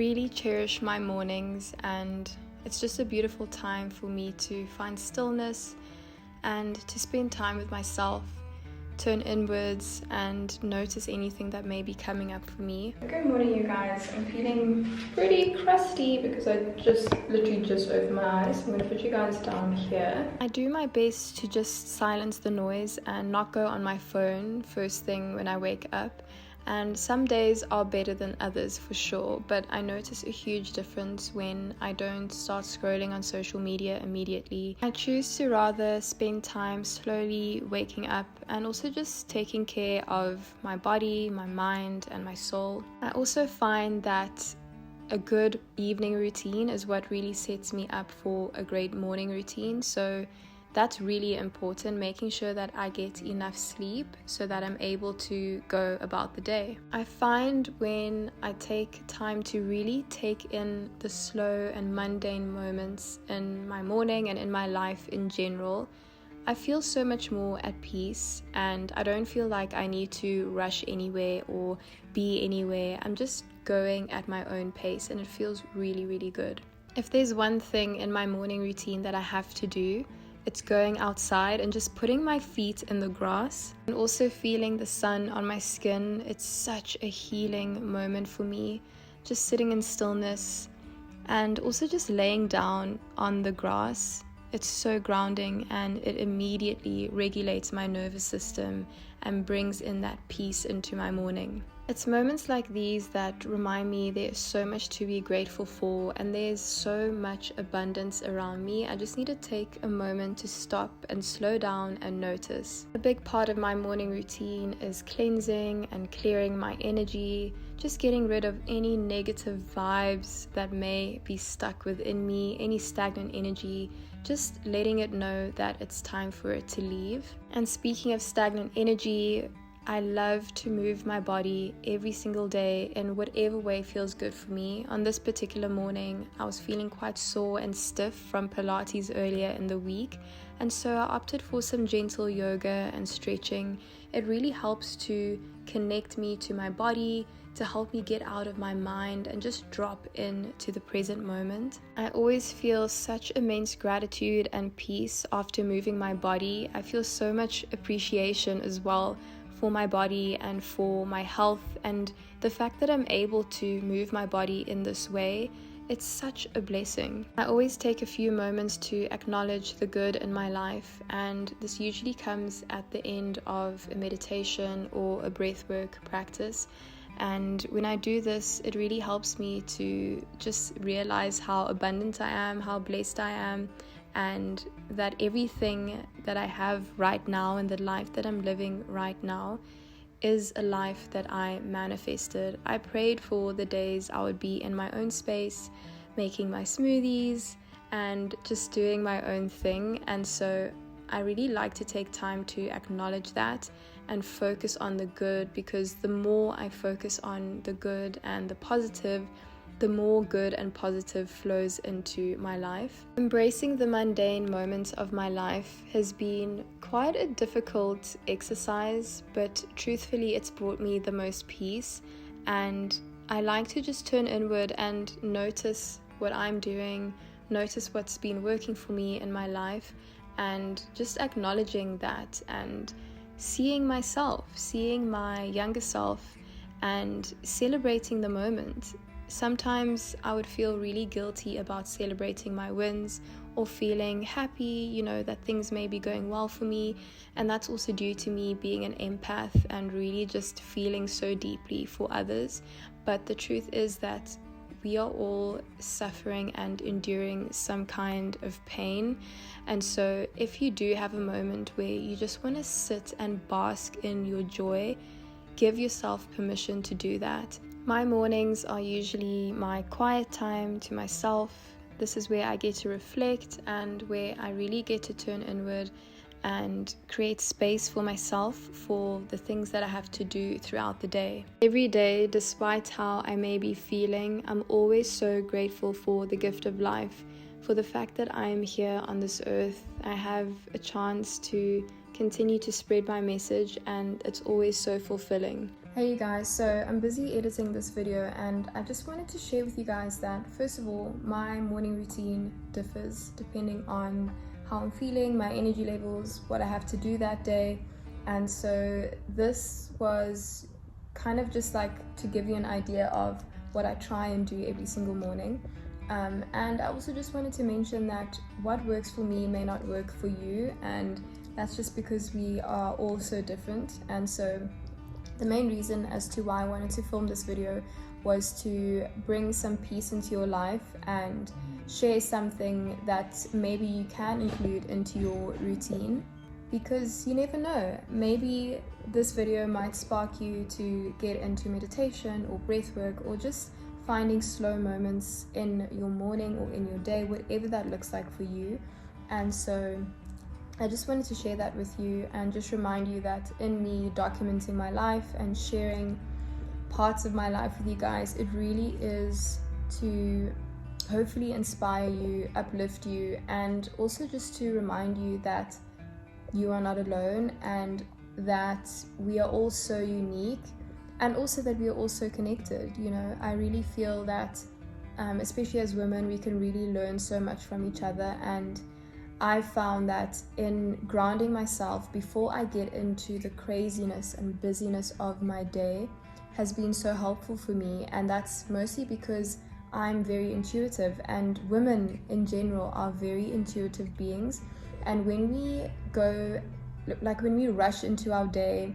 really cherish my mornings, and it's just a beautiful time for me to find stillness and to spend time with myself, turn inwards and notice anything that may be coming up for me. Good morning, you guys. I'm feeling pretty crusty because I literally just opened my eyes. I'm going to put you guys down here. I do my best to just silence the noise and not go on my phone first thing when I wake up. And some days are better than others for sure, but I notice a huge difference when I don't start scrolling on social media immediately. I choose to rather spend time slowly waking up and also just taking care of my body, my mind, and my soul. I also find that a good evening routine is what really sets me up for a great morning routine. So that's really important, making sure that I get enough sleep so that I'm able to go about the day. I find when I take time to really take in the slow and mundane moments in my morning and in my life in general, I feel so much more at peace, and I don't feel like I need to rush anywhere or be anywhere. I'm just going at my own pace, and it feels really, really good. If there's one thing in my morning routine that I have to do, it's going outside and just putting my feet in the grass and also feeling the sun on my skin. It's such a healing moment for me, just sitting in stillness and also just laying down on the grass. It's so grounding, and it immediately regulates my nervous system and brings in that peace into my morning. It's moments like these that remind me there's so much to be grateful for, and there's so much abundance around me. I just need to take a moment to stop and slow down and notice. A big part of my morning routine is cleansing and clearing my energy, just getting rid of any negative vibes that may be stuck within me, any stagnant energy, just letting it know that it's time for it to leave. And speaking of stagnant energy, I love to move my body every single day in whatever way feels good for me. On this particular morning, I was feeling quite sore and stiff from Pilates earlier in the week, and so I opted for some gentle yoga and stretching. It really helps to connect me to my body, to help me get out of my mind and just drop into the present moment. I always feel such immense gratitude and peace after moving my body. I feel so much appreciation as well for my body and for my health, and the fact that I'm able to move my body in this way, it's such a blessing. I always take a few moments to acknowledge the good in my life, and this usually comes at the end of a meditation or a breathwork practice. And when I do this, it really helps me to just realize how abundant I am, how blessed I am, and that everything that I have right now and the life that I'm living right now is a life that I manifested. I prayed for the days I would be in my own space, making my smoothies and just doing my own thing. And so I really like to take time to acknowledge that and focus on the good, because the more I focus on the good and the positive, the more good and positive flows into my life. Embracing the mundane moments of my life has been quite a difficult exercise, but truthfully it's brought me the most peace, and I like to just turn inward and notice what I'm doing, notice what's been working for me in my life, and just acknowledging that and seeing myself, seeing my younger self, and celebrating the moment. Sometimes I would feel really guilty about celebrating my wins or feeling happy, that things may be going well for me. And that's also due to me being an empath and really just feeling so deeply for others. But the truth is that we are all suffering and enduring some kind of pain. And so if you do have a moment where you just want to sit and bask in your joy, give yourself permission to do that. My mornings are usually my quiet time to myself. This is where I get to reflect and where I really get to turn inward and create space for myself for the things that I have to do throughout the day. Every day, despite how I may be feeling, I'm always so grateful for the gift of life, for the fact that I am here on this earth. I have a chance to continue to spread my message, and it's always so fulfilling. Hey you guys, so I'm busy editing this video and I just wanted to share with you guys that first of all, my morning routine differs depending on how I'm feeling, my energy levels, what I have to do that day. And so this was kind of just like to give you an idea of what I try and do every single morning. And I also just wanted to mention that what works for me may not work for you, and that's just because we are all so different. And so the main reason as to why I wanted to film this video was to bring some peace into your life and share something that maybe you can include into your routine, because you never know, maybe this video might spark you to get into meditation or breath work, or just finding slow moments in your morning or in your day, whatever that looks like for you. And so I just wanted to share that with you and just remind you that in me documenting my life and sharing parts of my life with you guys, it really is to hopefully inspire you, uplift you, and also just to remind you that you are not alone and that we are all so unique, and also that we are all so connected. You know, I really feel that especially as women, we can really learn so much from each other, and I found that in grounding myself before I get into the craziness and busyness of my day has been so helpful for me. And that's mostly because I'm very intuitive, and women in general are very intuitive beings. And when we go, like when we rush into our day,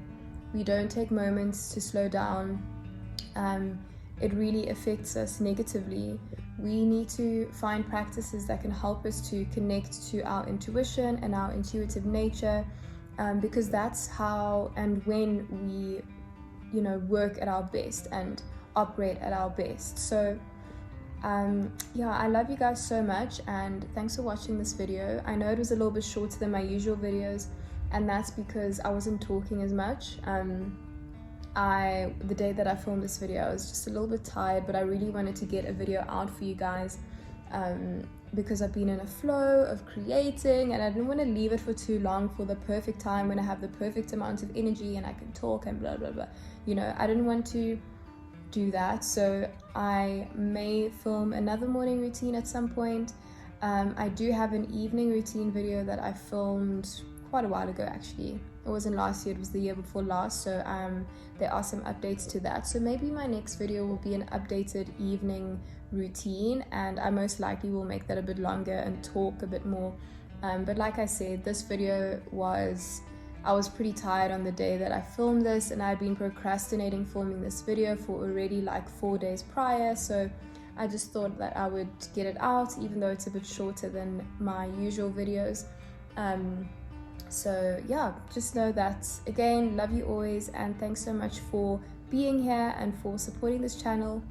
we don't take moments to slow down, it really affects us negatively. We need to find practices that can help us to connect to our intuition and our intuitive nature, because that's how and when we, you know, work at our best and operate at our best. So yeah, I love you guys so much, and thanks for watching this video. I know it was a little bit shorter than my usual videos, and that's because I wasn't talking as much. The day that I filmed this video, I was just a little bit tired, but I really wanted to get a video out for you guys, because I've been in a flow of creating, and I didn't want to leave it for too long for the perfect time when I have the perfect amount of energy and I can talk and blah blah blah. You know, I didn't want to do that, so I may film another morning routine at some point. I do have an evening routine video that I filmed quite a while ago actually. It wasn't last year, it was the year before last, so there are some updates to that. So maybe my next video will be an updated evening routine, and I most likely will make that a bit longer and talk a bit more. But like I said, this video I was pretty tired on the day that I filmed this, and I'd been procrastinating filming this video for already like 4 days prior, so I just thought that I would get it out, even though it's a bit shorter than my usual videos. So yeah, just know that, again, love you always, and thanks so much for being here and for supporting this channel,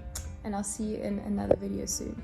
and I'll see you in another video soon.